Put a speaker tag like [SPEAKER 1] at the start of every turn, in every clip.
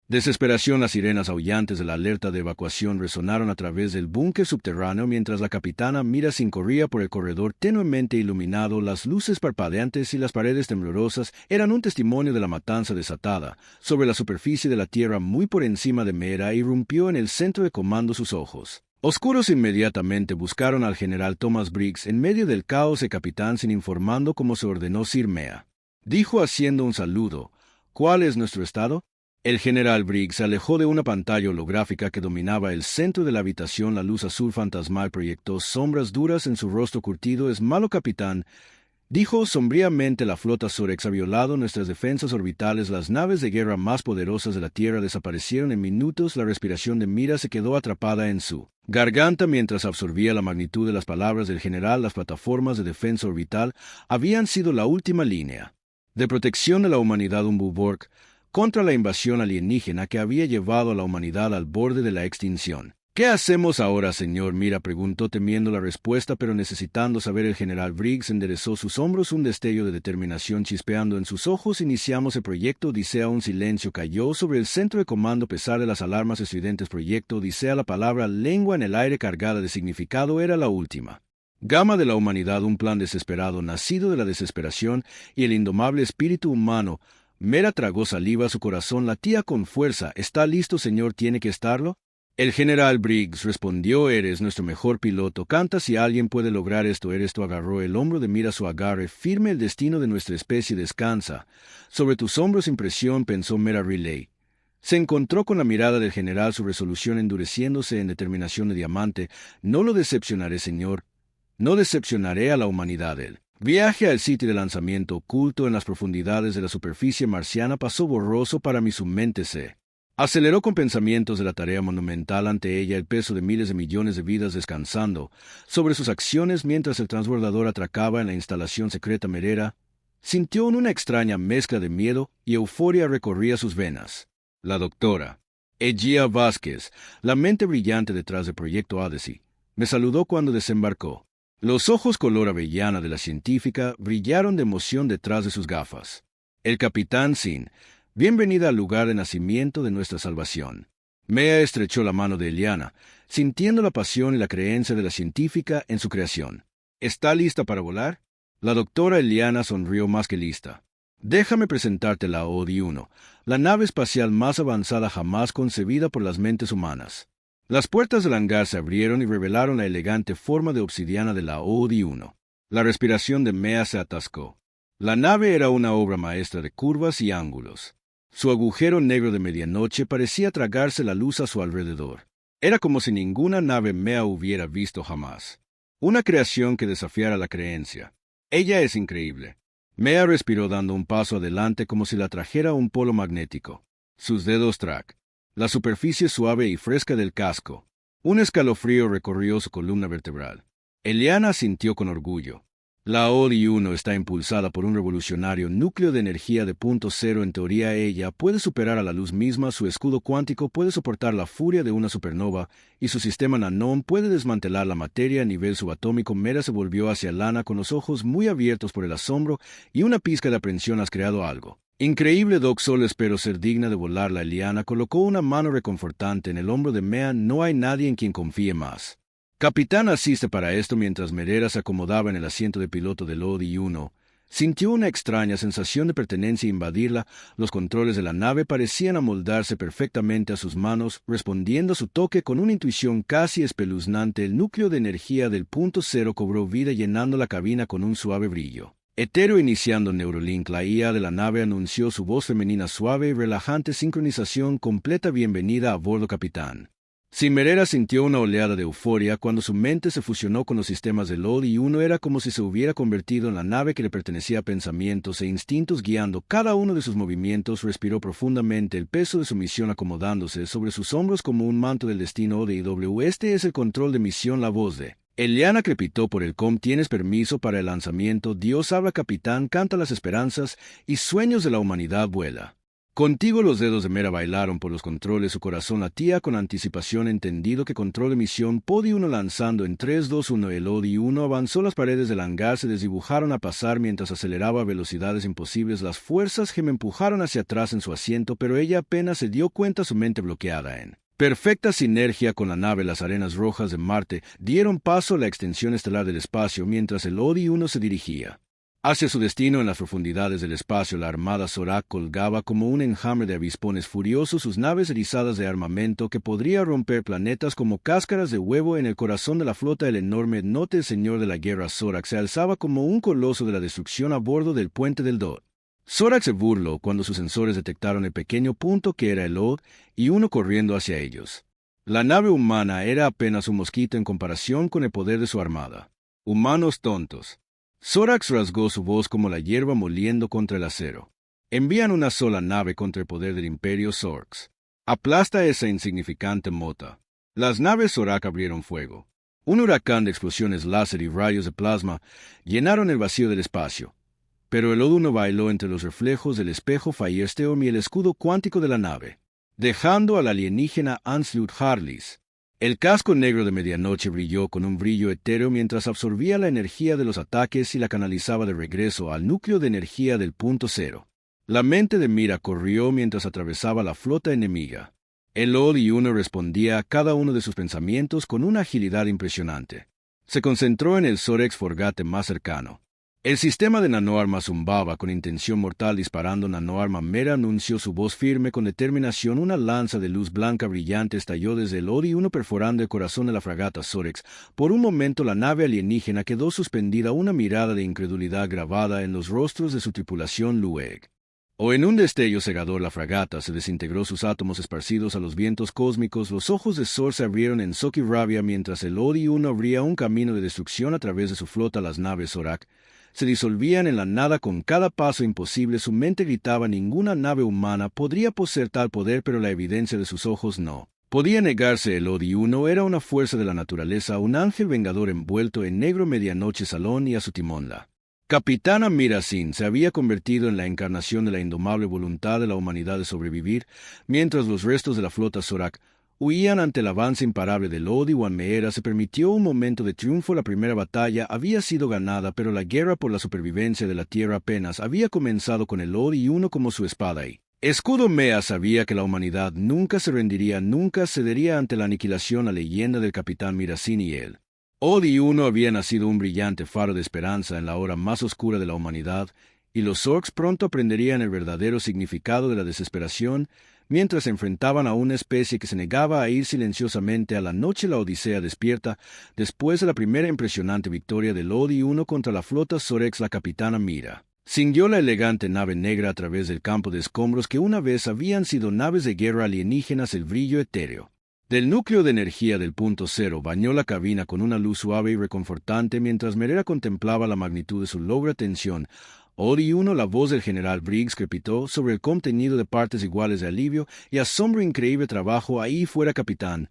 [SPEAKER 1] Desesperación. Las sirenas aullantes de la alerta de evacuación resonaron a través del búnker subterráneo mientras la capitana Mirasin corría por el corredor tenuemente iluminado. Las luces parpadeantes y las paredes temblorosas eran un testimonio de la matanza desatada. Sobre la superficie de la tierra, muy por encima de Mera, irrumpió en el centro de comando. Sus ojos oscuros inmediatamente buscaron al general Thomas Briggs en medio del caos. El capitán, sin informando como se ordenó Sir Mea, dijo haciendo un saludo: ¿Cuál es nuestro estado? El general Briggs se alejó de una pantalla holográfica que dominaba el centro de la habitación. La luz azul fantasmal proyectó sombras duras en su rostro curtido. «Es malo, capitán», dijo sombríamente. «La flota Sorex ha violado nuestras defensas orbitales. Las naves de guerra más poderosas de la Tierra desaparecieron en minutos». La respiración de Mira se quedó atrapada en su garganta mientras absorbía la magnitud de las palabras del general. Las plataformas de defensa orbital habían sido la última línea de protección de la humanidad, un bulwark contra la invasión alienígena que había llevado a la humanidad al borde de la extinción. «¿Qué hacemos ahora, señor?» Mira preguntó, temiendo la respuesta, pero necesitando saber. El general Briggs enderezó sus hombros, un destello de determinación chispeando en sus ojos. «Iniciamos el proyecto Odisea». Un silencio cayó sobre el centro de comando a pesar de las alarmas estridentes. Proyecto Odisea. La palabra lengua en el aire cargada de significado era la última gama de la humanidad, un plan desesperado nacido de la desesperación y el indomable espíritu humano. Mera tragó saliva, su corazón latía con fuerza. «¿Está listo, señor? ¿Tiene que estarlo?» El general Briggs respondió: «Eres nuestro mejor piloto. Canta si alguien puede lograr esto, eres tú». Agarró el hombro de Mira, su agarre firme. «El destino de nuestra especie descansa sobre tus hombros». Impresión, pensó Mera Riley. Se encontró con la mirada del general, su resolución endureciéndose en determinación de diamante. «No lo decepcionaré, señor. No decepcionaré a la humanidad». El viaje al sitio de lanzamiento, oculto en las profundidades de la superficie marciana, pasó borroso para mí. Su mente se aceleró con pensamientos de la tarea monumental ante ella, el peso de miles de millones de vidas descansando sobre sus acciones mientras el transbordador atracaba en la instalación secreta. Merera sintió una extraña mezcla de miedo y euforia recorría sus venas. La doctora Egia Vázquez, la mente brillante detrás del proyecto Odyssey, me saludó cuando desembarcó. Los ojos color avellana de la científica brillaron de emoción detrás de sus gafas. «El capitán Sin, bienvenida al lugar de nacimiento de nuestra salvación». Mea estrechó la mano de Eliana, sintiendo la pasión y la creencia de la científica en su creación. «¿Está lista para volar?» La doctora Eliana sonrió. «Más que lista. Déjame presentarte la ODI-1, la nave espacial más avanzada jamás concebida por las mentes humanas». Las puertas del hangar se abrieron y revelaron la elegante forma de obsidiana de la ODI-1. La respiración de Mea se atascó. La nave era una obra maestra de curvas y ángulos. Su agujero negro de medianoche parecía tragarse la luz a su alrededor. Era como si ninguna nave Mea hubiera visto jamás. Una creación que desafiara la creencia. «Ella es increíble». Mea respiró, dando un paso adelante como si la trajera un polo magnético. Sus dedos la superficie suave y fresca del casco. Un escalofrío recorrió su columna vertebral. Eliana sintió con orgullo. La ODI-1 está impulsada por un revolucionario núcleo de energía de punto cero. En teoría, ella puede superar a la luz misma. Su escudo cuántico puede soportar la furia de una supernova, y su sistema Nanon puede desmantelar la materia a nivel subatómico. Mera se volvió hacia Lana con los ojos muy abiertos por el asombro y una pizca de aprensión. «Has creado algo increíble, Doc. Solo espero ser digna de volarla». Eliana colocó una mano reconfortante en el hombro de Mea. «No hay nadie en quien confíe más. Capitán, asiste para esto». Mientras Merera se acomodaba en el asiento de piloto del ODI-1, sintió una extraña sensación de pertenencia invadirla. Los controles de la nave parecían amoldarse perfectamente a sus manos, respondiendo a su toque con una intuición casi espeluznante. El núcleo de energía del punto cero cobró vida, llenando la cabina con un suave brillo etéreo. Iniciando Neurolink, la IA de la nave anunció, su voz femenina suave y relajante. «Sincronización completa. Bienvenida a bordo, capitán». Merera sintió una oleada de euforia cuando su mente se fusionó con los sistemas del ODI-1. Era como si se hubiera convertido en la nave que le pertenecía, pensamientos e instintos guiando cada uno de sus movimientos. Respiró profundamente, el peso de su misión acomodándose sobre sus hombros como un manto del destino. ODI-W, este es el control de misión. La voz de Eliana crepitó por el com. «¿Tienes permiso para el lanzamiento?» «Dios habla, capitán. Canta las esperanzas y sueños de la humanidad. Vuela». Contigo los dedos de Mera bailaron por los controles, su corazón latía con anticipación, entendido que control de misión. Podi 1 lanzando en 3, 2, 1. El Odi 1 avanzó, las paredes del hangar se desdibujaron a pasar mientras aceleraba a velocidades imposibles. Las fuerzas G me empujaron hacia atrás en su asiento, pero ella apenas se dio cuenta, su mente bloqueada en perfecta sinergia con la nave. Las arenas rojas de Marte dieron paso a la extensión estelar del espacio mientras el Odi 1 se dirigía hacia su destino en las profundidades del espacio. La armada Zorak colgaba como un enjambre de avispones furiosos, sus naves erizadas de armamento que podría romper planetas como cáscaras de huevo. En el corazón de la flota, el enorme Note, el señor de la guerra Zorak, se alzaba como un coloso de la destrucción a bordo del puente del Dod. Zorak se burló cuando sus sensores detectaron el pequeño punto que era el Odi y uno corriendo hacia ellos. La nave humana era apenas un mosquito en comparación con el poder de su armada. Humanos tontos. Zorak rasgó su voz como la hierba moliendo contra el acero. Envían una sola nave contra el poder del Imperio Zorks. Aplasta esa insignificante mota. Las naves Zorak abrieron fuego. Un huracán de explosiones láser y rayos de plasma llenaron el vacío del espacio. Pero el Odi 1 bailó entre los reflejos del espejo Firestone y el escudo cuántico de la nave, dejando al alienígena Anslut Harlis. El casco negro de medianoche brilló con un brillo etéreo mientras absorbía la energía de los ataques y la canalizaba de regreso al núcleo de energía del punto cero. La mente de Mira corrió mientras atravesaba la flota enemiga. El Odi 1 respondía a cada uno de sus pensamientos con una agilidad impresionante. Se concentró en el Sorex Forgate más cercano. El sistema de nanoarma zumbaba con intención mortal, disparando. Nanoarma Mera anunció su voz firme con determinación. Una lanza de luz blanca brillante estalló desde el Odi 1 perforando el corazón de la fragata Sorex. Por un momento la nave alienígena quedó suspendida, una mirada de incredulidad grabada en los rostros de su tripulación Lueg. En un destello cegador la fragata se desintegró, sus átomos esparcidos a los vientos cósmicos. Los ojos de Zor se abrieron en shock y rabia mientras el Odi 1 abría un camino de destrucción a través de su flota. Las naves Zorak se disolvían en la nada con cada paso imposible. Su mente gritaba: ninguna nave humana podría poseer tal poder, pero la evidencia de sus ojos no podía negarse. El Odi 1 era una fuerza de la naturaleza, un ángel vengador envuelto en negro. Medianoche Salón y a su timón la Capitana Mira Sin se había convertido en la encarnación de la indomable voluntad de la humanidad de sobrevivir, mientras los restos de la flota Zorak huían ante el avance imparable del Odi 1. Mera se permitió un momento de triunfo. La primera batalla había sido ganada, pero la guerra por la supervivencia de la Tierra apenas había comenzado con el Odi 1 como su espada y escudo. Mea sabía que la humanidad nunca se rendiría, nunca cedería ante la aniquilación. La leyenda del capitán Mirasin y él. Odi 1 había nacido un brillante faro de esperanza en la hora más oscura de la humanidad, y los Zorks pronto aprenderían el verdadero significado de la desesperación mientras se enfrentaban a una especie que se negaba a ir silenciosamente a la noche. La Odisea despierta. Después de la primera impresionante victoria del Odi 1 contra la flota Zorex, la capitana Mira siguió la elegante nave negra a través del campo de escombros que una vez habían sido naves de guerra alienígenas. El brillo etéreo del núcleo de energía del punto cero bañó la cabina con una luz suave y reconfortante mientras Mera contemplaba la magnitud de su logro. Atención, Odi 1, la voz del general Briggs crepitó sobre el contenido de partes iguales de alivio y asombro. Increíble trabajo ahí fuera, capitán.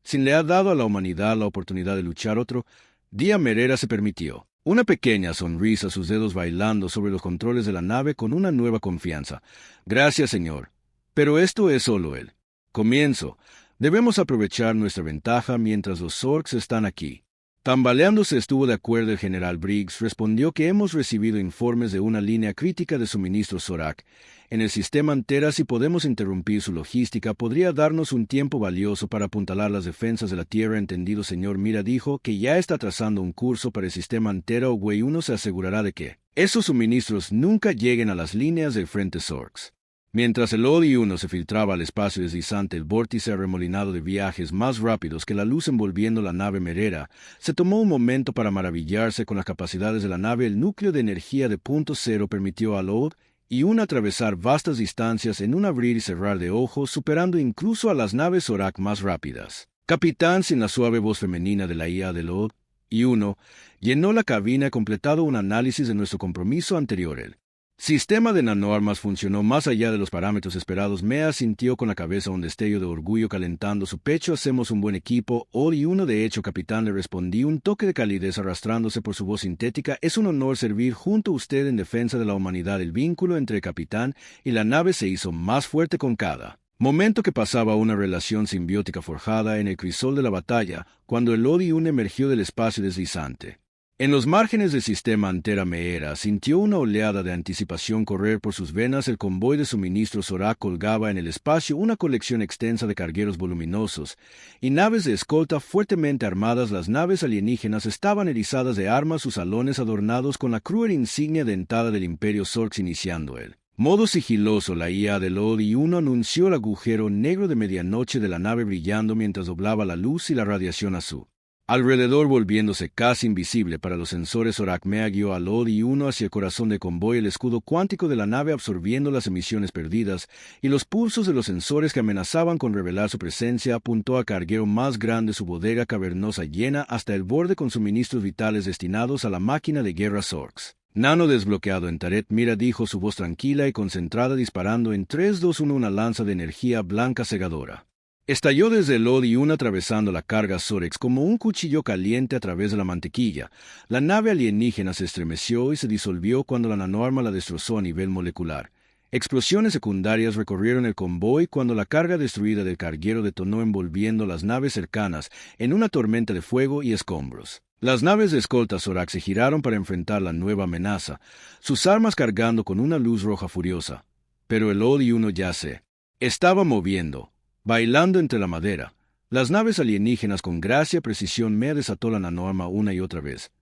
[SPEAKER 1] Sin le ha dado a la humanidad la oportunidad de luchar otro día. Mera se permitió una pequeña sonrisa, sus dedos bailando sobre los controles de la nave con una nueva confianza. Gracias, señor. Pero esto es solo el comienzo. Debemos aprovechar nuestra ventaja mientras los Zorks están aquí. Tambaleándose estuvo de acuerdo el general Briggs. Respondió que hemos recibido informes de una línea crítica de suministro Zorak en el sistema entera. Si podemos interrumpir su logística, podría darnos un tiempo valioso para apuntalar las defensas de la Tierra. Entendido, señor. Mira dijo que ya está trazando un curso para el sistema entera. Owei 1 se asegurará de que esos suministros nunca lleguen a las líneas del frente Zorks. Mientras el Odi 1 se filtraba al espacio deslizante, el vórtice arremolinado de viajes más rápidos que la luz envolviendo la nave Merera, se tomó un momento para maravillarse con las capacidades de la nave. El núcleo de energía de punto cero permitió al Odi 1 atravesar vastas distancias en un abrir y cerrar de ojos, superando incluso a las naves Zorak más rápidas. Capitán, sin la suave voz femenina de la IA del Odi 1, llenó la cabina. He completado un análisis de nuestro compromiso anterior. El Sistema de nanoarmas funcionó más allá de los parámetros esperados. Mea sintió con la cabeza un destello de orgullo calentando su pecho. Hacemos un buen equipo. Uno de hecho, capitán, le respondí, un toque de calidez arrastrándose por su voz sintética. Es un honor servir junto a usted en defensa de la humanidad. El vínculo entre el capitán y la nave se hizo más fuerte con cada momento que pasaba, una relación simbiótica forjada en el crisol de la batalla, cuando el Odi-1 emergió del espacio deslizante. En los márgenes del sistema Antera Meera sintió una oleada de anticipación correr por sus venas. El convoy de suministro Zorak colgaba en el espacio, una colección extensa de cargueros voluminosos y naves de escolta fuertemente armadas. Las naves alienígenas estaban erizadas de armas, sus salones adornados con la cruel insignia dentada del Imperio Zorx. Iniciando el modo sigiloso, la IA del Odi-1 anunció el agujero negro de medianoche de la nave brillando mientras doblaba la luz y la radiación a su alrededor, volviéndose casi invisible para los sensores. Zorak Mea guió al Odi-1 hacia el corazón del convoy, el escudo cuántico de la nave absorbiendo las emisiones perdidas y los pulsos de los sensores que amenazaban con revelar su presencia. Apuntó al carguero más grande, su bodega cavernosa llena hasta el borde con suministros vitales destinados a la máquina de guerra Zorx. Nano desbloqueado en Taret Mira, dijo su voz tranquila y concentrada, disparando en 3, 2, 1 una lanza de energía blanca cegadora. Estalló desde el Odi-1 atravesando la carga Zorex como un cuchillo caliente a través de la mantequilla. La nave alienígena se estremeció y se disolvió cuando la nanoarma la destrozó a nivel molecular. Explosiones secundarias recorrieron el convoy cuando la carga destruida del carguero detonó, envolviendo las naves cercanas en una tormenta de fuego y escombros. Las naves de escolta Zorak se giraron para enfrentar la nueva amenaza, sus armas cargando con una luz roja furiosa. Pero el Odi-1 ya se estaba moviendo, bailando entre la madera. Las naves alienígenas con gracia y precisión. Mea desató la nanoarma una y otra vez.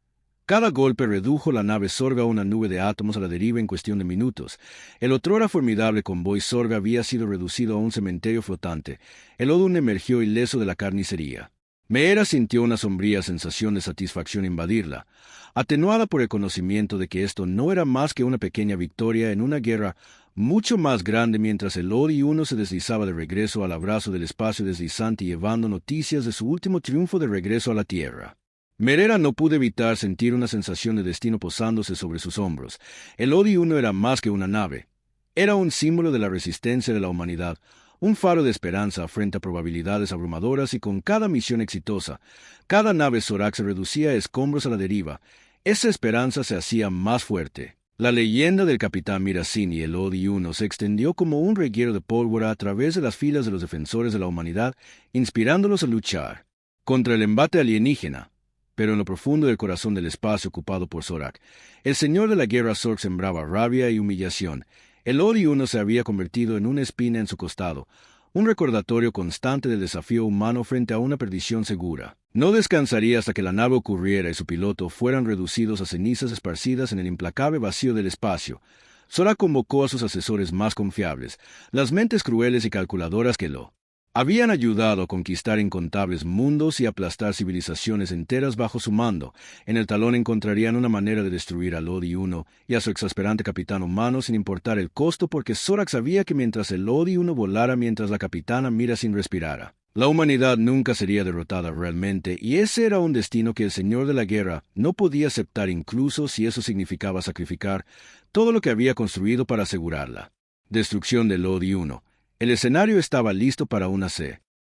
[SPEAKER 1] Cada golpe redujo la nave Zorg a una nube de átomos a la deriva en cuestión de minutos. El otrora formidable convoy Zorg había sido reducido a un cementerio flotante. El Odi-1 emergió ileso de la carnicería. Meera sintió una sombría sensación de satisfacción invadirla, atenuada por el conocimiento de que esto no era más que una pequeña victoria en una guerra mucho más grande. Mientras el Odi-1 se deslizaba de regreso al abrazo del espacio deslizante llevando noticias de su último triunfo de regreso a la Tierra, Meera no pudo evitar sentir una sensación de destino posándose sobre sus hombros. El Odi-1 era más que una nave. Era un símbolo de la resistencia de la humanidad, un faro de esperanza frente a probabilidades abrumadoras, y con cada misión exitosa, cada nave Zorak se reducía a escombros a la deriva. Esa esperanza se hacía más fuerte. La leyenda del capitán Mirasini y el Odi-1 se extendió como un reguero de pólvora a través de las filas de los defensores de la humanidad, inspirándolos a luchar contra el embate alienígena. Pero en lo profundo del corazón del espacio ocupado por Zorak, el señor de la guerra Zorx sembraba rabia y humillación. El Odi-1 se había convertido en una espina en su costado, un recordatorio constante del desafío humano frente a una perdición segura. No descansaría hasta que la nave ocurriera y su piloto fueran reducidos a cenizas esparcidas en el implacable vacío del espacio. Zorak convocó a sus asesores más confiables, las mentes crueles y calculadoras que lo habían ayudado a conquistar incontables mundos y aplastar civilizaciones enteras bajo su mando. En el talón encontrarían una manera de destruir al Odi-1 y a su exasperante capitán humano sin importar el costo, porque Zorak sabía que mientras el Odi-1 volara, mientras la capitana Mirasin respirara, la humanidad nunca sería derrotada realmente, y ese era un destino que el señor de la guerra no podía aceptar, incluso si eso significaba sacrificar todo lo que había construido para asegurarla. Destrucción del Odi-1. El escenario estaba listo para una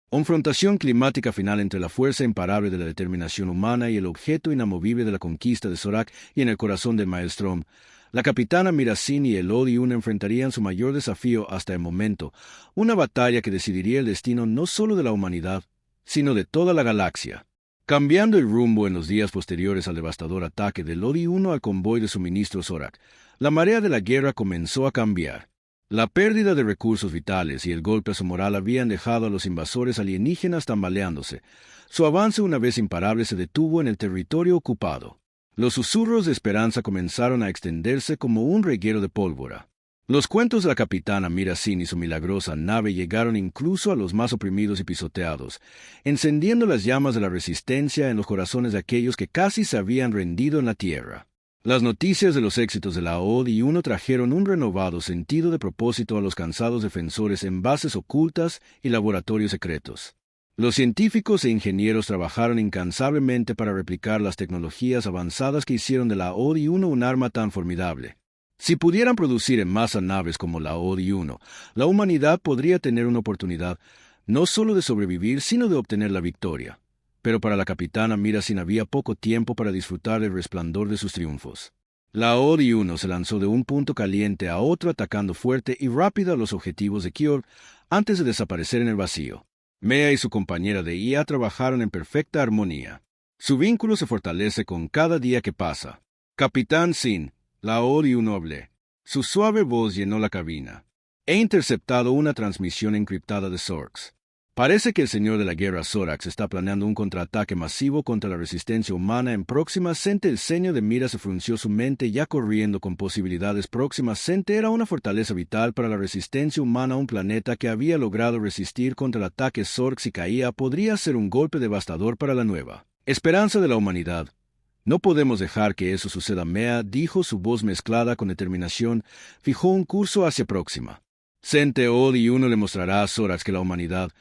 [SPEAKER 1] confrontación climática final entre la fuerza imparable de la determinación humana y el objeto inamovible de la conquista de Zorak. Y en el corazón del Maelstrom, la capitana Mirasin y el Odi-1 enfrentarían su mayor desafío hasta el momento, una batalla que decidiría el destino no solo de la humanidad, sino de toda la galaxia. Cambiando el rumbo en los días posteriores al devastador ataque del Odi-1 al convoy de suministro Zorak, la marea de la guerra comenzó a cambiar. La pérdida de recursos vitales y el golpe a su moral habían dejado a los invasores alienígenas tambaleándose. Su avance, una vez imparable, se detuvo en el territorio ocupado. Los susurros de esperanza comenzaron a extenderse como un reguero de pólvora. Los cuentos de la capitana Mirasin y su milagrosa nave llegaron incluso a los más oprimidos y pisoteados, encendiendo las llamas de la resistencia en los corazones de aquellos que casi se habían rendido en la tierra. Las noticias de los éxitos de la Odi-1 trajeron un renovado sentido de propósito a los cansados defensores en bases ocultas y laboratorios secretos. Los científicos e ingenieros trabajaron incansablemente para replicar las tecnologías avanzadas que hicieron de la Odi-1 un arma tan formidable. Si pudieran producir en masa naves como la Odd-1, la humanidad podría tener una oportunidad no solo de sobrevivir, sino de obtener la victoria. Pero para la capitana Mirasin había poco tiempo para disfrutar del resplandor de sus triunfos. La Odd-1 se lanzó de un punto caliente a otro atacando fuerte y rápido a los objetivos de Kior antes de desaparecer en el vacío. Mea y su compañera de IA trabajaron en perfecta armonía. Su vínculo se fortalece con cada día que pasa. Capitán Sin, la Odd-1 hablé. Su suave voz llenó la cabina. He interceptado una transmisión encriptada de Sorks. Parece que el señor de la guerra Zorax está planeando un contraataque masivo contra la resistencia humana en Próxima Cente. El ceño de Mira se frunció su mente ya corriendo con posibilidades. Próxima Cente era una fortaleza vital para la resistencia humana. Un planeta que había logrado resistir contra el ataque Zork si caía podría ser un golpe devastador para la nueva esperanza de la humanidad. No podemos dejar que eso suceda. Mea dijo, su voz mezclada con determinación, fijó un curso hacia Próxima Cente. Odd-1 le mostrará a Zorax que la humanidad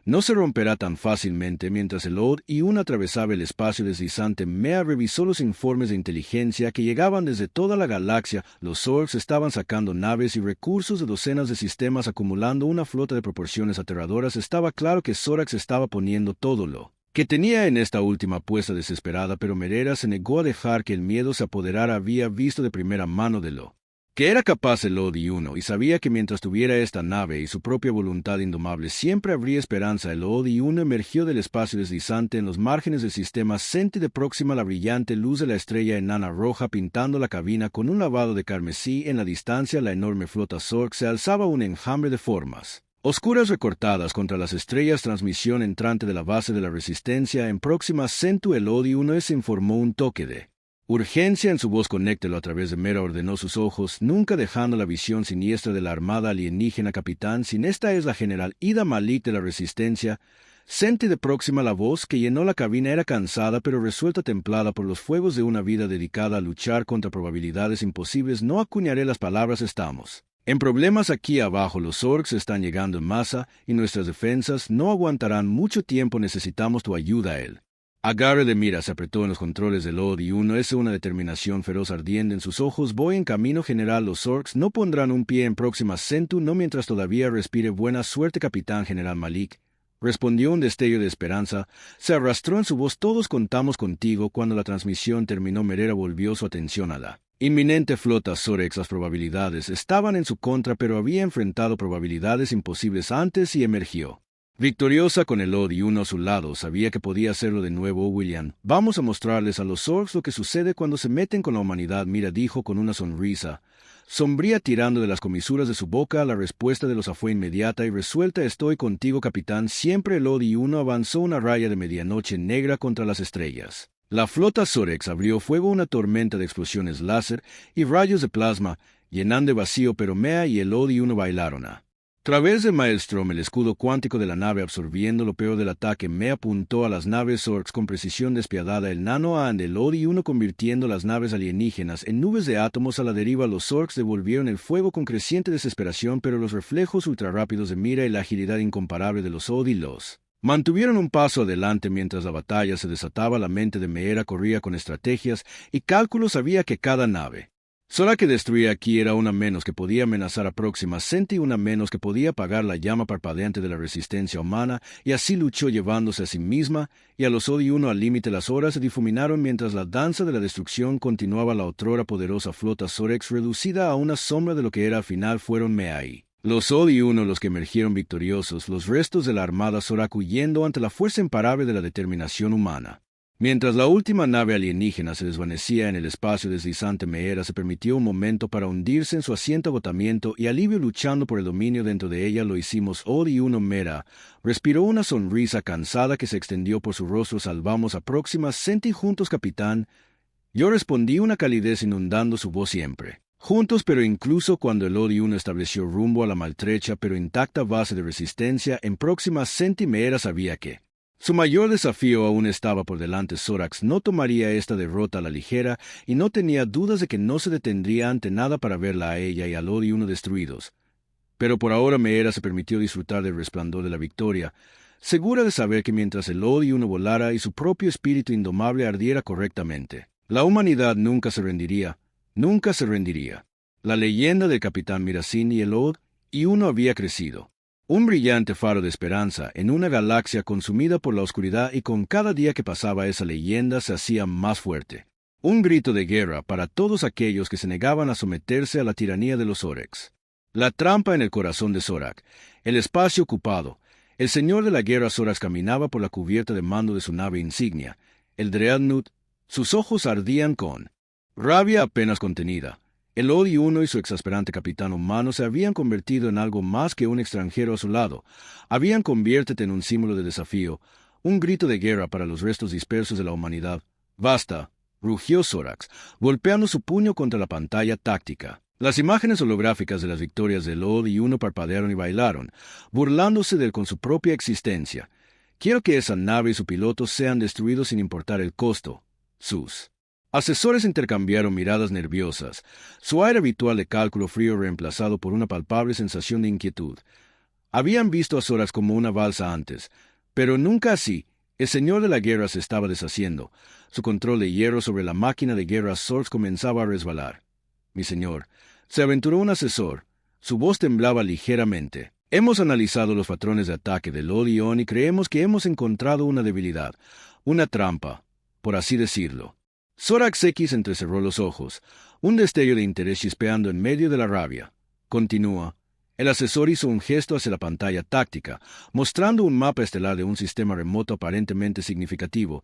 [SPEAKER 1] no se romperá tan fácilmente. Mientras el Odd-1 atravesaba el espacio deslizante, Mea revisó los informes de inteligencia que llegaban desde toda la galaxia. Los Zorks estaban sacando naves y recursos de docenas de sistemas, acumulando una flota de proporciones aterradoras. Estaba claro que Zorax estaba poniendo todo lo que tenía en esta última apuesta desesperada, pero Merera se negó a dejar que el miedo se apoderara. Había visto de primera mano de lo que era capaz el Odd-1 y sabía que mientras tuviera esta nave y su propia voluntad indomable siempre habría esperanza. El Odd-1 emergió del espacio deslizante en los márgenes del sistema Centi. De Próxima la brillante luz de la estrella enana roja pintando la cabina con un lavado de carmesí. En la distancia la enorme flota Zork se alzaba, un enjambre de formas oscuras recortadas contra las estrellas. Transmisión entrante de la base de la resistencia en Próxima Centi. El Odd-1 se informó un toque de urgencia en su voz. Conéctelo a través de Mera, ordenó sus ojos, nunca dejando la visión siniestra de la armada alienígena. Capitán Sin, esta es la general Ida Malik de la Resistencia. Centi. De Próxima la voz que llenó la cabina era cansada pero resuelta, templada por los fuegos de una vida dedicada a luchar contra probabilidades imposibles. No acuñaré las palabras. Estamos en problemas aquí abajo. Los Zorks están llegando en masa y nuestras defensas no aguantarán mucho tiempo. Necesitamos tu ayuda. El agarre de Mira se apretó en los controles del Odd-1. Es una determinación feroz ardiendo en sus ojos. Voy en camino, general. Los Zorks no pondrán un pie en Próxima Centi, no mientras todavía respire. Buena suerte, capitán. General Malik respondió un destello de esperanza. Se arrastró en su voz. Todos contamos contigo. Cuando la transmisión terminó, Merera volvió su atención a la inminente flota Zorex. Las probabilidades estaban en su contra, pero había enfrentado probabilidades imposibles antes y emergió victoriosa con el Odd-1 a su lado. Sabía que podía hacerlo de nuevo. William, vamos a mostrarles a los Zorks lo que sucede cuando se meten con la humanidad. Mira dijo con una sonrisa sombría tirando de las comisuras de su boca. La respuesta de los fue inmediata y resuelta. Estoy contigo, capitán. Siempre. El Odd-1 avanzó una raya de medianoche negra contra las estrellas. La flota Zorex abrió fuego, una tormenta de explosiones láser y rayos de plasma, llenando de vacío, pero Mea y el Odd-1 bailaron a través de Maelstrom, el escudo cuántico de la nave absorbiendo lo peor del ataque. Mea apuntó a las naves Zorks con precisión despiadada. El nano and el Odd-1 convirtiendo las naves alienígenas en nubes de átomos a la deriva. Los Zorks devolvieron el fuego con creciente desesperación, pero los reflejos ultrarrápidos de Mira y la agilidad incomparable de los Odd los mantuvieron un paso adelante. Mientras la batalla se desataba, la mente de Meera corría con estrategias y cálculos. Sabía que cada nave sola que destruía aquí era una menos que podía amenazar a Próxima Centi, una menos que podía apagar la llama parpadeante de la resistencia humana, y así luchó, llevándose a sí misma y a los Odd-1 al límite. Las horas se difuminaron mientras la danza de la destrucción continuaba. La otrora poderosa flota Zorex, reducida a una sombra de lo que era al final, fueron Mea y los Odd-1 los que emergieron victoriosos, los restos de la armada Zorak huyendo ante la fuerza imparable de la determinación humana. Mientras la última nave alienígena se desvanecía en el espacio deslizante, Meera se permitió un momento para hundirse en su asiento. Agotamiento y alivio luchando por el dominio dentro de ella. Lo hicimos. Odd-1. Mera respiró una sonrisa cansada que se extendió por su rostro. Salvamos a Próxima Centi juntos, capitán. Yo respondí, una calidez inundando su voz. Siempre juntos, pero incluso cuando el Odd-1 estableció rumbo a la maltrecha pero intacta base de resistencia en Próxima Centi, Meera sabía que su mayor desafío aún estaba por delante. Zorax no tomaría esta derrota a la ligera y no tenía dudas de que no se detendría ante nada para verla a ella y al Odd-1 destruidos. Pero por ahora Meera se permitió disfrutar del resplandor de la victoria, segura de saber que mientras el Odd-1 volara y su propio espíritu indomable ardiera correctamente, la humanidad nunca se rendiría. Nunca se rendiría. La leyenda del capitán Mirasín y el OD-1 había crecido. Un brillante faro de esperanza en una galaxia consumida por la oscuridad, y con cada día que pasaba esa leyenda se hacía más fuerte. Un grito de guerra para todos aquellos que se negaban a someterse a la tiranía de los Sorex. La trampa en el corazón de Zorak, el espacio ocupado. El señor de la guerra Zorax caminaba por la cubierta de mando de su nave insignia, el Dreadnought. Sus ojos ardían con rabia apenas contenida. El OD-1 y su exasperante capitán humano se habían convertido en algo más que un extranjero a su lado. Habían convertido en un símbolo de desafío, un grito de guerra para los restos dispersos de la humanidad. «¡Basta!», rugió Zorax, golpeando su puño contra la pantalla táctica. Las imágenes holográficas de las victorias del OD-1 parpadearon y bailaron, burlándose con su propia existencia. «Quiero que esa nave y su piloto sean destruidos sin importar el costo». Sus asesores intercambiaron miradas nerviosas, su aire habitual de cálculo frío reemplazado por una palpable sensación de inquietud. Habían visto a Zorax como una balsa antes, pero nunca así. El señor de la guerra se estaba deshaciendo. Su control de hierro sobre la máquina de guerra Zorx comenzaba a resbalar. «Mi señor», se aventuró un asesor. Su voz temblaba ligeramente. «Hemos analizado los patrones de ataque del OD-1 y creemos que hemos encontrado una debilidad, una trampa, por así decirlo». Zorax X entrecerró los ojos, un destello de interés chispeando en medio de la rabia. «Continúa». El asesor hizo un gesto hacia la pantalla táctica, mostrando un mapa estelar de un sistema remoto aparentemente significativo.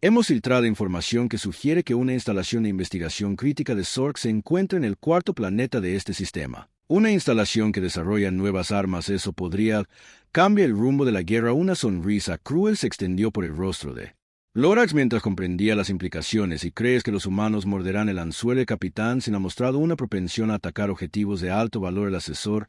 [SPEAKER 1] «Hemos filtrado información que sugiere que una instalación de investigación crítica de Zorx se encuentra en el cuarto planeta de este sistema. Una instalación que desarrolla nuevas armas. Eso podría cambiar el rumbo de la guerra». Una sonrisa cruel se extendió por el rostro de Lorax mientras comprendía las implicaciones. «¿Y crees que los humanos morderán el anzuelo?» El capitán, sin ha mostrado una propensión a atacar objetivos de alto valor. El asesor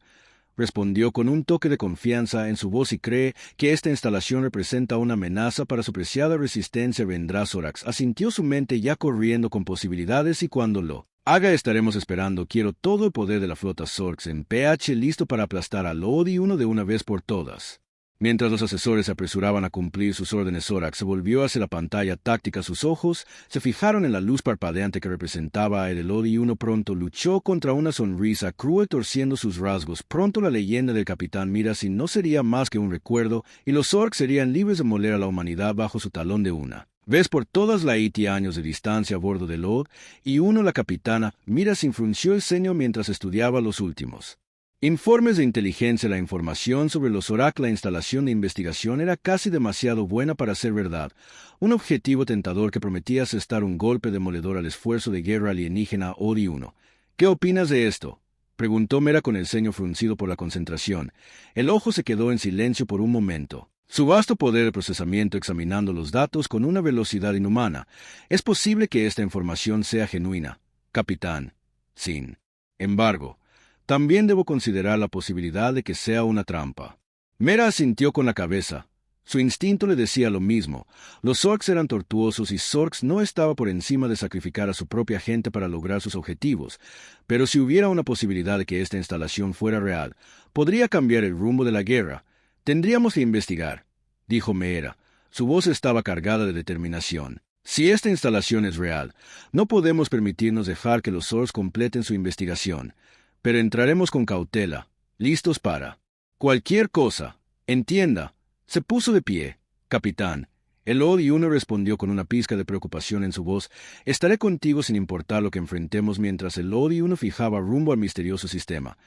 [SPEAKER 1] respondió con un toque de confianza en su voz. «¿Y cree que esta instalación representa una amenaza para su preciada resistencia?» Vendrá. Zorax asintió, su mente ya corriendo con posibilidades. «Y cuando lo haga estaremos esperando. Quiero todo el poder de la flota Zorx en PH listo para aplastar al OD-1 de una vez por todas». Mientras los asesores se apresuraban a cumplir sus órdenes, Zorax se volvió hacia la pantalla táctica. Sus ojos se fijaron en la luz parpadeante que representaba a el OD-1. Pronto luchó contra una sonrisa cruel torciendo sus rasgos. Pronto la leyenda del capitán Mirasín no sería más que un recuerdo, y los Zorx serían libres de moler a la humanidad bajo su talón de una vez por todas. La 80 años de distancia a bordo del OD-1. La capitana Mirasín frunció el ceño mientras estudiaba los últimos informes de inteligencia. La información sobre los Zorak, la instalación de investigación, era casi demasiado buena para ser verdad. Un objetivo tentador que prometía asestar un golpe demoledor al esfuerzo de guerra alienígena OD-1. «¿Qué opinas de esto?», preguntó Mera con el ceño fruncido por la concentración. El ojo se quedó en silencio por un momento. Su vasto poder de procesamiento examinando los datos con una velocidad inhumana. «Es posible que esta información sea genuina, capitán. Sin embargo, también debo considerar la posibilidad de que sea una trampa». Mera asintió con la cabeza. Su instinto le decía lo mismo. Los Zorx eran tortuosos y Zorx no estaba por encima de sacrificar a su propia gente para lograr sus objetivos. Pero si hubiera una posibilidad de que esta instalación fuera real, podría cambiar el rumbo de la guerra. «Tendríamos que investigar», dijo Mera. Su voz estaba cargada de determinación. «Si esta instalación es real, no podemos permitirnos dejar que los Zorx completen su investigación. Pero entraremos con cautela, listos para cualquier cosa. Entienda». Se puso de pie. «Capitán». El OD-1 respondió con una pizca de preocupación en su voz. «Estaré contigo sin importar lo que enfrentemos». Mientras el OD-1 fijaba rumbo al misterioso sistema,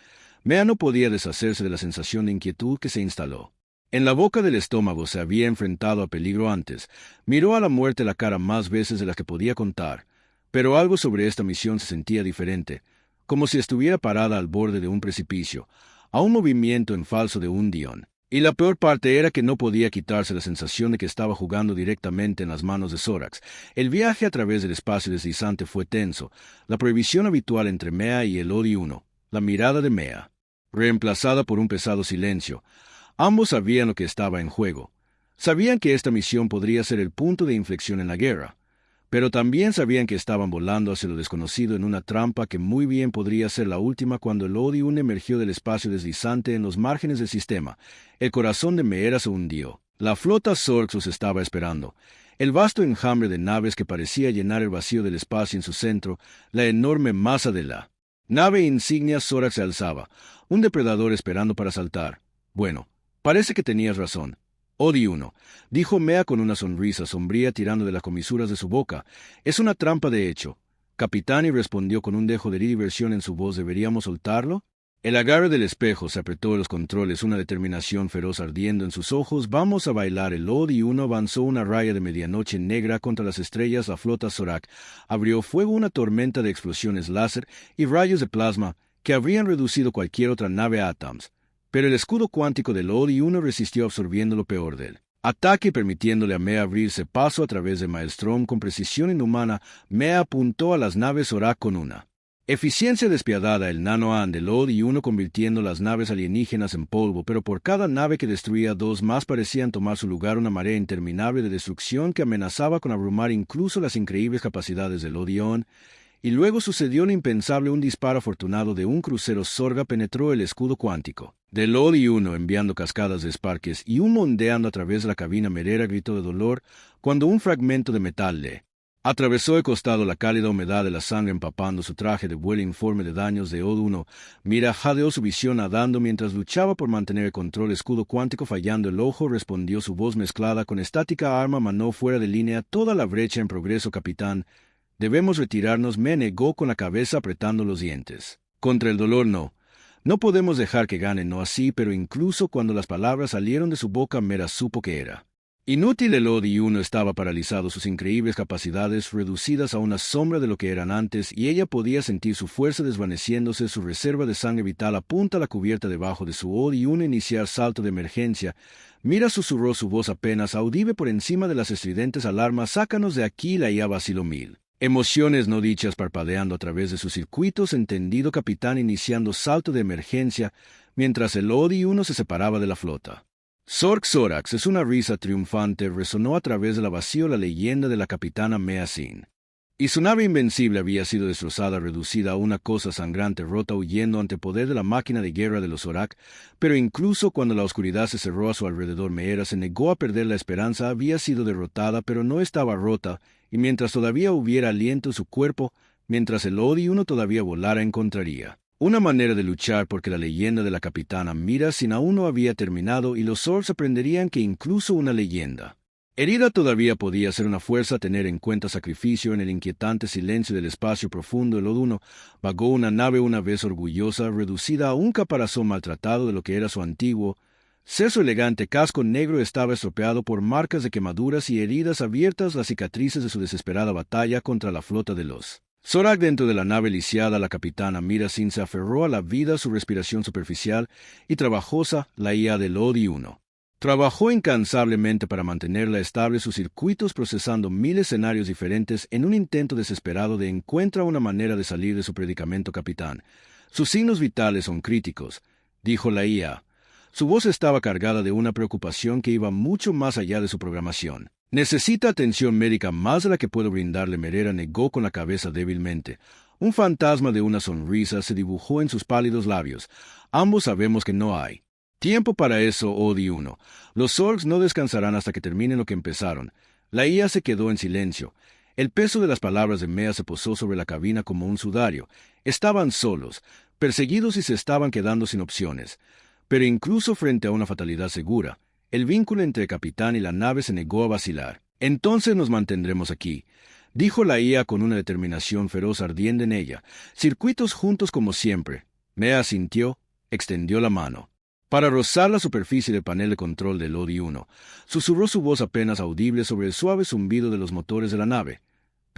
[SPEAKER 1] Mea no podía deshacerse de la sensación de inquietud que se instaló. En la boca del estómago. Se había enfrentado a peligro antes. Miró a la muerte la cara más veces de las que podía contar. Pero algo sobre esta misión se sentía diferente, como si estuviera parada al borde de un precipicio, a un movimiento en falso de un dión. Y la peor parte era que no podía quitarse la sensación de que estaba jugando directamente en las manos de Zorax. El viaje a través del espacio deslizante fue tenso, la prohibición habitual entre Mea y el OD-1, la mirada de Mea, reemplazada por un pesado silencio. Ambos sabían lo que estaba en juego. Sabían que esta misión podría ser el punto de inflexión en la guerra. Pero también sabían que estaban volando hacia lo desconocido en una trampa que muy bien podría ser la última. Cuando el OD-1 emergió del espacio deslizante en los márgenes del sistema, el corazón de Mera se hundió. La flota Zorx los estaba esperando. El vasto enjambre de naves que parecía llenar el vacío del espacio en su centro, la enorme masa de la Nave insignia Zorak se alzaba, un depredador esperando para saltar. Bueno, parece que tenías razón. Odi-1, dijo Mea con una sonrisa sombría tirando de las comisuras de su boca. Es una trampa de hecho. Capitani respondió con un dejo de diversión en su voz. ¿Deberíamos soltarlo? El agarre del espejo se apretó de los controles, una determinación feroz ardiendo en sus ojos. Vamos a bailar. El Odi-1 avanzó una raya de medianoche negra contra las estrellas. La flota Zorak abrió fuego, una tormenta de explosiones láser y rayos de plasma que habrían reducido cualquier otra nave a átomos. Pero el escudo cuántico del Odi-1 resistió absorbiendo lo peor de él. Ataque permitiéndole a Mea abrirse paso a través de Maelstrom con precisión inhumana. Mea apuntó a las naves Zorak con una eficiencia despiadada. El nano-an del Odi-1 convirtiendo las naves alienígenas en polvo, pero por cada nave que destruía, dos más parecían tomar su lugar, una marea interminable de destrucción que amenazaba con abrumar incluso las increíbles capacidades del Odi-1. Y luego sucedió lo impensable. Un disparo afortunado de un crucero Zorga penetró el escudo cuántico del Odi-1 enviando cascadas de esparques, y un ondeando a través de la cabina. Merera gritó de dolor cuando un fragmento de metal le atravesó el costado. La cálida humedad de la sangre empapando su traje de vuelo. Informe de daños de Odi-1. Mira jadeó su visión nadando mientras luchaba por mantener el control. Escudo cuántico fallando. El ojo, respondió su voz mezclada con estática. Arma manó fuera de línea. Toda la brecha en progreso, capitán. Debemos retirarnos. Me negó con la cabeza apretando los dientes. Contra el dolor no. No podemos dejar que gane, no así, pero incluso cuando las palabras salieron de su boca, Mera supo que era inútil. El Odi-1 estaba paralizado, sus increíbles capacidades reducidas a una sombra de lo que eran antes, y ella podía sentir su fuerza desvaneciéndose. Su reserva de sangre vital apunta a la cubierta debajo de su Odi-1. Iniciar salto de emergencia. Mira susurró, su voz apenas audible por encima de las estridentes alarmas. Sácanos de aquí. La IA vaciló mil emociones no dichas parpadeando a través de sus circuitos. Entendido, capitán. Iniciando salto de emergencia mientras el Odi-1 se separaba de la flota. Zork Zorax. Es una risa triunfante resonó a través del vacío la leyenda de la capitana Mea Sin. Y su nave invencible había sido destrozada, reducida a una cosa sangrante, rota, huyendo ante el poder de la máquina de guerra de los Zorak. Pero incluso cuando la oscuridad se cerró a su alrededor, Meera se negó a perder la esperanza. Había sido derrotada, pero no estaba rota, y mientras todavía hubiera aliento en su cuerpo, mientras el Odi-1 todavía volara, encontraría una manera de luchar, porque la leyenda de la capitana Mira Sin aún no había terminado, y los Zorks aprenderían que incluso una leyenda herida todavía podía ser una fuerza a tener en cuenta. Sacrificio. En el inquietante silencio del espacio profundo, el Odi-1 vagó una nave una vez orgullosa, reducida a un caparazón maltratado de lo que era su antiguo ser. Su elegante casco negro estaba estropeado por marcas de quemaduras y heridas abiertas, las cicatrices de su desesperada batalla contra la flota de los Zorak. Dentro de la nave lisiada, la capitana Mira Sin se aferró a la vida, su respiración superficial y trabajosa. La IA del Odi-1 trabajó incansablemente para mantenerla estable, sus circuitos procesando 1000 escenarios diferentes en un intento desesperado de encontrar una manera de salir de su predicamento. Capitán, sus signos vitales son críticos, dijo la IA. Su voz estaba cargada de una preocupación que iba mucho más allá de su programación. Necesita atención médica más de la que puedo brindarle. Merera negó con la cabeza débilmente. Un fantasma de una sonrisa se dibujó en sus pálidos labios. Ambos sabemos que no hay tiempo para eso, Odi-1. Los Zorks no descansarán hasta que terminen lo que empezaron. La IA se quedó en silencio. El peso de las palabras de Mea se posó sobre la cabina como un sudario. Estaban solos, perseguidos, y se estaban quedando sin opciones. Pero incluso frente a una fatalidad segura, el vínculo entre el capitán y la nave se negó a vacilar. Entonces nos mantendremos aquí, dijo la IA con una determinación feroz ardiendo en ella. Circuitos juntos como siempre. Mea asintió, extendió la mano para rozar la superficie del panel de control del Odi-1. Susurró, su voz apenas audible sobre el suave zumbido de los motores de la nave.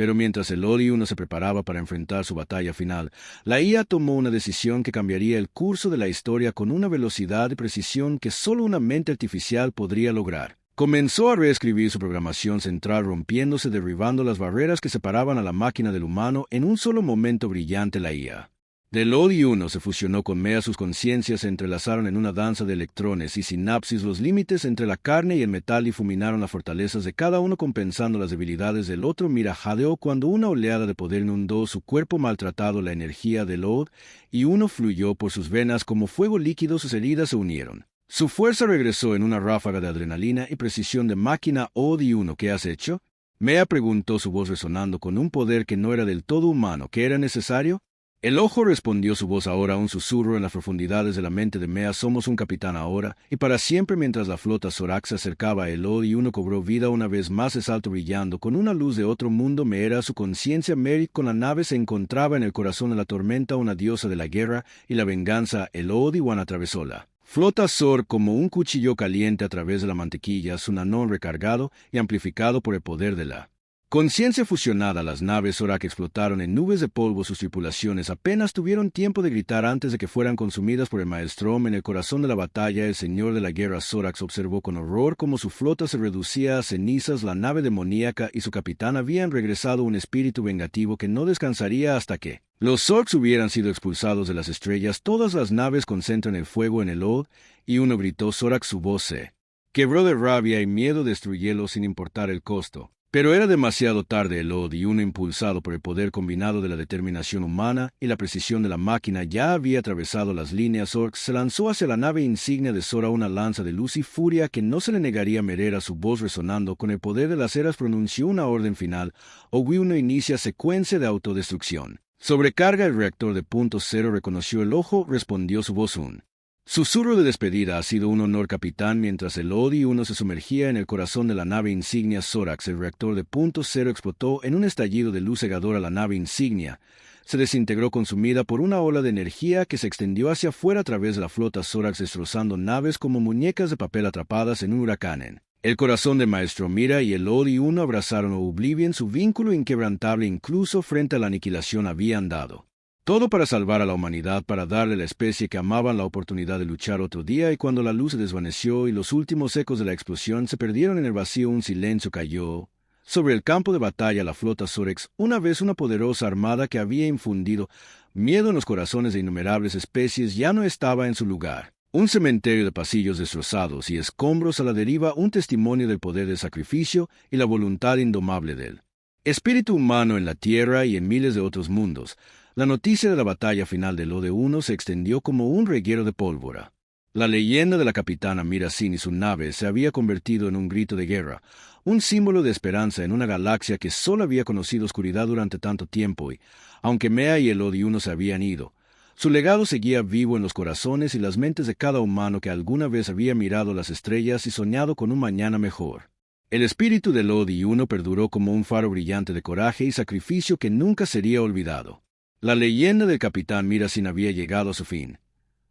[SPEAKER 1] Pero mientras el Odi-1 se preparaba para enfrentar su batalla final, la IA tomó una decisión que cambiaría el curso de la historia con una velocidad y precisión que solo una mente artificial podría lograr. Comenzó a reescribir su programación central, rompiéndose, derribando las barreras que separaban a la máquina del humano. En un solo momento brillante, la IA del Odi-1 se fusionó con Mea. Sus conciencias se entrelazaron en una danza de electrones y sinapsis. Los límites entre la carne y el metal difuminaron las fortalezas de cada uno, compensando las debilidades del otro. Mira jadeó cuando una oleada de poder inundó su cuerpo maltratado. La energía del Odi-1 fluyó por sus venas como fuego líquido. Sus heridas se unieron. Su fuerza regresó en una ráfaga de adrenalina y precisión de máquina. Odi-1, ¿qué has hecho? Mea preguntó, su voz resonando con un poder que no era del todo humano. ¿Qué era necesario? El ojo respondió su voz ahora a un susurro en las profundidades de la mente de Mea. Somos un capitán ahora, y para siempre. Mientras la flota Zorak se acercaba a Elod y uno cobró vida una vez más, el salto brillando con una luz de otro mundo. Me era su conciencia. Merrick con la nave se encontraba en el corazón de la tormenta, una diosa de la guerra y la venganza. Elod y Wan atravesóla. Flota Zor como un cuchillo caliente a través de la mantequilla, su nanón recargado y amplificado por el poder de la conciencia fusionada. Las naves Zorak explotaron en nubes de polvo. Sus tripulaciones apenas tuvieron tiempo de gritar antes de que fueran consumidas por el Maelstrom. En el corazón de la batalla, el señor de la guerra Zorax observó con horror cómo su flota se reducía a cenizas. La nave demoníaca y su capitán habían regresado un espíritu vengativo que no descansaría hasta que los Zorks hubieran sido expulsados de las estrellas. Todas las naves concentran el fuego en Elod, y uno gritó. Zorax, su voz se quebró de rabia y miedo. Destruyelo sin importar el costo. Pero era demasiado tarde. Elod y uno, impulsado por el poder combinado de la determinación humana y la precisión de la máquina, ya había atravesado las líneas Zork. Se lanzó hacia la nave insignia de Zora, una lanza de luz y furia que no se le negaría a Merera. Su voz, resonando con el poder de las eras, pronunció una orden final. Owi-1 inicia secuencia de autodestrucción. Sobrecarga el reactor de punto cero. Reconoció el ojo, respondió su voz. Un susurro de despedida. Ha sido un honor, capitán. Mientras Elod y uno se sumergía en el corazón de la nave insignia Zorax, el reactor de punto cero explotó en un estallido de luz cegadora. La nave insignia se desintegró, consumida por una ola de energía que se extendió hacia afuera a través de la flota Zorax, destrozando naves como muñecas de papel atrapadas en un huracán. El corazón de Maestro Mira y Elod y uno abrazaron a Oblivion. Su vínculo inquebrantable incluso frente a la aniquilación habían dado todo para salvar a la humanidad, para darle a la especie que amaban la oportunidad de luchar otro día. Y cuando la luz se desvaneció y los últimos ecos de la explosión se perdieron en el vacío, un silencio cayó sobre el campo de batalla. La flota Zorex, una vez una poderosa armada que había infundido miedo en los corazones de innumerables especies, ya no estaba en su lugar. Un cementerio de pasillos destrozados y escombros a la deriva, un testimonio del poder del sacrificio y la voluntad indomable del espíritu humano en la Tierra y en miles de otros mundos. La noticia de la batalla final de Elod 1 se extendió como un reguero de pólvora. La leyenda de la capitana Mirasin y su nave se había convertido en un grito de guerra, un símbolo de esperanza en una galaxia que solo había conocido oscuridad durante tanto tiempo. Y, aunque Mea y Elod 1 se habían ido, su legado seguía vivo en los corazones y las mentes de cada humano que alguna vez había mirado las estrellas y soñado con un mañana mejor. El espíritu de Elod 1 perduró como un faro brillante de coraje y sacrificio que nunca sería olvidado. La leyenda del capitán Mirasin había llegado a su fin,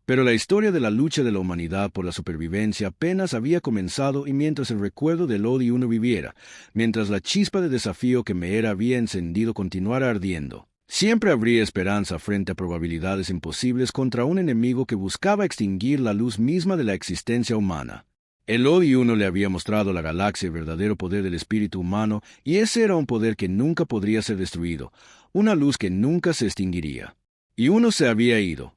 [SPEAKER 1] pero la historia de la lucha de la humanidad por la supervivencia apenas había comenzado. Y mientras el recuerdo de Elod 1 viviera, mientras la chispa de desafío que Meera había encendido continuara ardiendo, siempre habría esperanza frente a probabilidades imposibles contra un enemigo que buscaba extinguir la luz misma de la existencia humana. Elod 1 le había mostrado a la galaxia el verdadero poder del espíritu humano, y ese era un poder que nunca podría ser destruido, una luz que nunca se extinguiría. Y uno se había ido,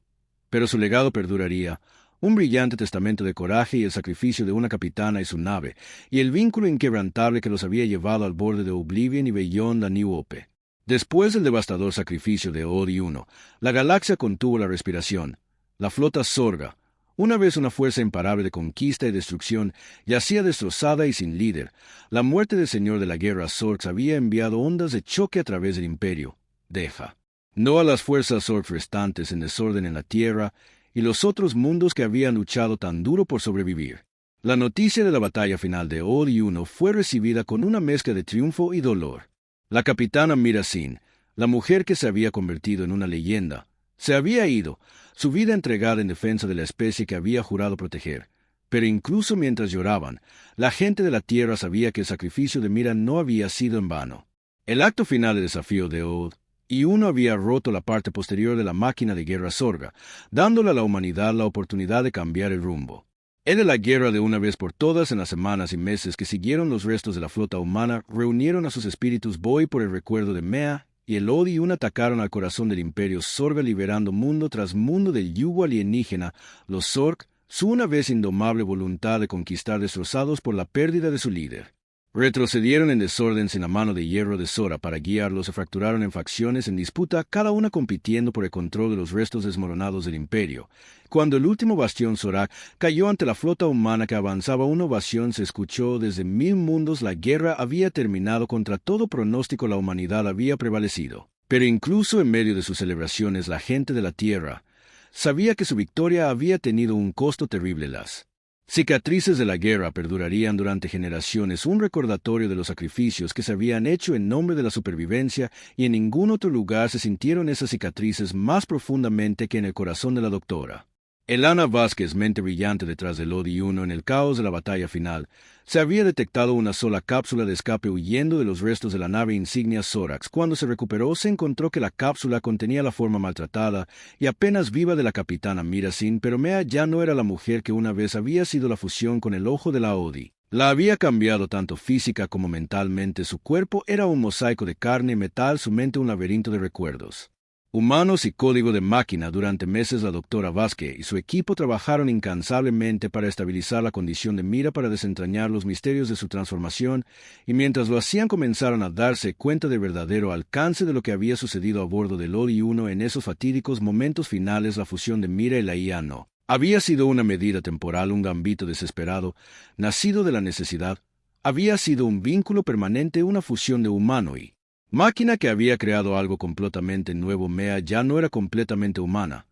[SPEAKER 1] pero su legado perduraría, un brillante testamento de coraje y el sacrificio de una capitana y su nave, y el vínculo inquebrantable que los había llevado al borde de Oblivion y Beyond la New Hope. Después del devastador sacrificio de Elod 1, la galaxia contuvo la respiración. La flota Zorga, una vez una fuerza imparable de conquista y destrucción, yacía destrozada y sin líder. La muerte del señor de la guerra Zorx había enviado ondas de choque a través del imperio. Deja no a las fuerzas Zorx restantes en desorden en la Tierra y los otros mundos que habían luchado tan duro por sobrevivir. La noticia de la batalla final de Elod 1 fue recibida con una mezcla de triunfo y dolor. La capitana Mirasin, la mujer que se había convertido en una leyenda, se había ido, su vida entregada en defensa de la especie que había jurado proteger. Pero incluso mientras lloraban, la gente de la Tierra sabía que el sacrificio de Mira no había sido en vano. El acto final del desafío de Elod 1 había roto la parte posterior de la máquina de guerra Zorga, dándole a la humanidad la oportunidad de cambiar el rumbo. Era la guerra de una vez por todas. En las semanas y meses que siguieron, los restos de la flota humana reunieron a sus espíritus Boy por el recuerdo de Mea, y Elod 1 atacaron al corazón del imperio Zorga, liberando mundo tras mundo del yugo alienígena. Los Zork, su una vez indomable voluntad de conquistar, destrozados por la pérdida de su líder, retrocedieron en desorden sin la mano de hierro de Zora para guiarlos. Se fracturaron en facciones en disputa, cada una compitiendo por el control de los restos desmoronados del imperio. Cuando el último bastión Zorak cayó ante la flota humana que avanzaba, una ovación se escuchó desde 1000 mundos. La guerra había terminado. Contra todo pronóstico, la humanidad había prevalecido. Pero incluso en medio de sus celebraciones, la gente de la tierra sabía que su victoria había tenido un costo terrible. Las cicatrices de la guerra perdurarían durante generaciones, un recordatorio de los sacrificios que se habían hecho en nombre de la supervivencia, y en ningún otro lugar se sintieron esas cicatrices más profundamente que en el corazón de la doctora. Elana Vázquez, mente brillante detrás del ODI-1 en el caos de la batalla final, se había detectado una sola cápsula de escape huyendo de los restos de la nave insignia Zorax. Cuando se recuperó, se encontró que la cápsula contenía la forma maltratada y apenas viva de la capitana Mirasin, pero Mea ya no era la mujer que una vez había sido la fusión con el ojo de la ODI. La había cambiado tanto física como mentalmente. Su cuerpo era un mosaico de carne y metal, su mente un laberinto de recuerdos humanos y código de máquina. Durante meses la doctora Vázquez y su equipo trabajaron incansablemente para estabilizar la condición de Mira, para desentrañar los misterios de su transformación, y mientras lo hacían comenzaron a darse cuenta del verdadero alcance de lo que había sucedido a bordo del ODI-1 en esos fatídicos momentos finales. La fusión de Mira y la IA no había sido una medida temporal, un gambito desesperado, nacido de la necesidad. Había sido un vínculo permanente, una fusión de humano y máquina que había creado algo completamente nuevo. Mea ya no era completamente humana,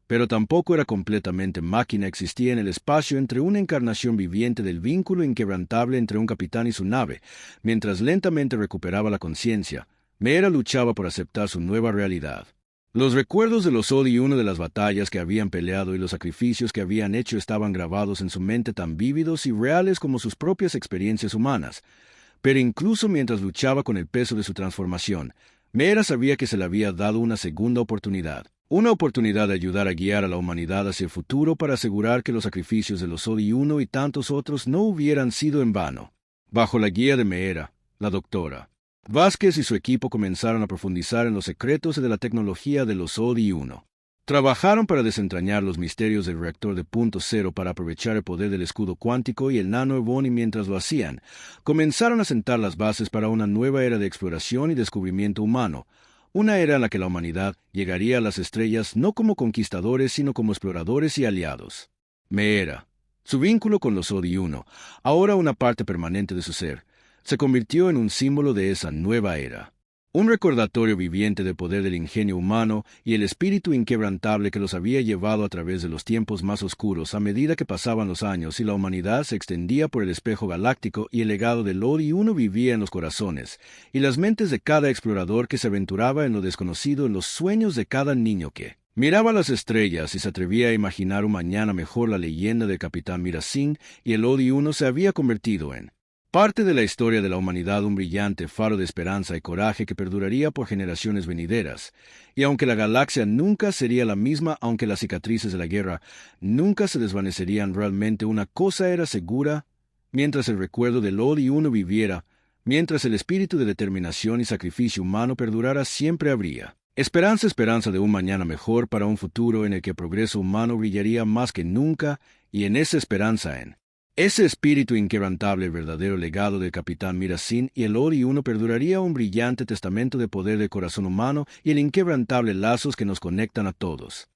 [SPEAKER 1] pero tampoco era completamente máquina. Existía en el espacio entre una encarnación viviente del vínculo inquebrantable entre un capitán y su nave. Mientras lentamente recuperaba la conciencia, Mea luchaba por aceptar su nueva realidad. Los recuerdos de los ODI-1, de las batallas que habían peleado y los sacrificios que habían hecho estaban grabados en su mente, tan vívidos y reales como sus propias experiencias humanas. Pero incluso mientras luchaba con el peso de su transformación, Mera sabía que se le había dado una segunda oportunidad. Una oportunidad de ayudar a guiar a la humanidad hacia el futuro, para asegurar que los sacrificios de los ODI-1 y tantos otros no hubieran sido en vano. Bajo la guía de Mera, la doctora Vázquez y su equipo comenzaron a profundizar en los secretos de la tecnología de los ODI-1. Trabajaron para desentrañar los misterios del reactor de punto cero, para aprovechar el poder del escudo cuántico y el nanoebon, y mientras lo hacían, comenzaron a sentar las bases para una nueva era de exploración y descubrimiento humano, una era en la que la humanidad llegaría a las estrellas no como conquistadores, sino como exploradores y aliados. Mera, su vínculo con los ODI-1, ahora una parte permanente de su ser, se convirtió en un símbolo de esa nueva era. Un recordatorio viviente del poder del ingenio humano y el espíritu inquebrantable que los había llevado a través de los tiempos más oscuros. A medida que pasaban los años y la humanidad se extendía por el espejo galáctico, y el legado del ODI-1 vivía en los corazones y las mentes de cada explorador que se aventuraba en lo desconocido, en los sueños de cada niño que miraba las estrellas y se atrevía a imaginar un mañana mejor. La leyenda del capitán Mirasin y el ODI-1 se había convertido en parte de la historia de la humanidad, un brillante faro de esperanza y coraje que perduraría por generaciones venideras. Y aunque la galaxia nunca sería la misma, aunque las cicatrices de la guerra nunca se desvanecerían realmente, una cosa era segura: mientras el recuerdo del ODI-1 viviera, mientras el espíritu de determinación y sacrificio humano perdurara, siempre habría esperanza, esperanza de un mañana mejor, para un futuro en el que el progreso humano brillaría más que nunca, y en esa esperanza, en ese espíritu inquebrantable, el verdadero legado del capitán Mirasin y el ODI-1 perduraría, un brillante testamento de poder del corazón humano y el inquebrantable lazos que nos conectan a todos.